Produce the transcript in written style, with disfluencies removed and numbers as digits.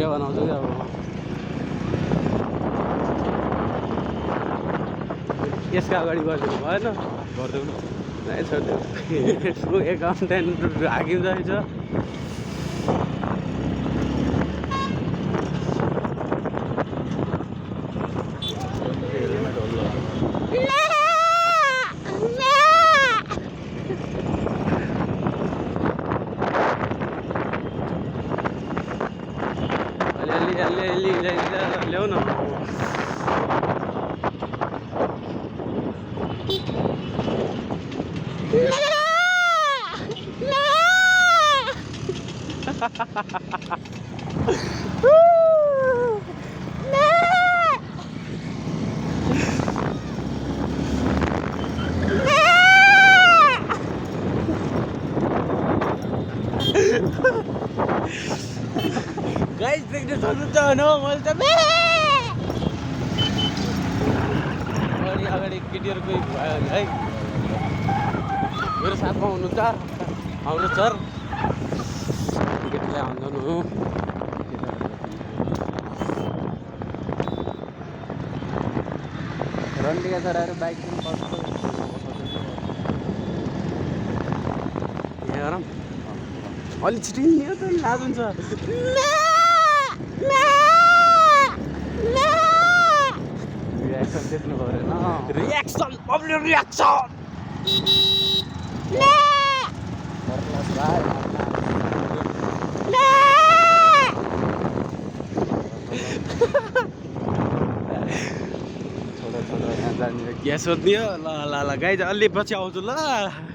video बनाउँछु कि अब यसका अगाडि गरिदिनु भएन गरिदेऊ न नै छोडिदिनु एकाउन्टेन्ट हाकिम रहेछ अलि ल्याउ न गाइस देख्न सक्नुहुन्छ न मैले त अगाडि केटीहरू कोही भयो है मेरो साथमा हुनुहुन्छ आउनु सर केटीलाई आउँदैन रन्डिका चराहरू बाइक पनि कस्तो यहाँ गरौँ अलि छिटो हिँड्यो त लाज हुन्छ रियाक्सन देख्नु परेन रियाक्सन पब्लिक रियाक्सन छोडो यहाँ जाने ग्यास सोध्दियो ल ल ल गाई अलि पछि आउँछु ल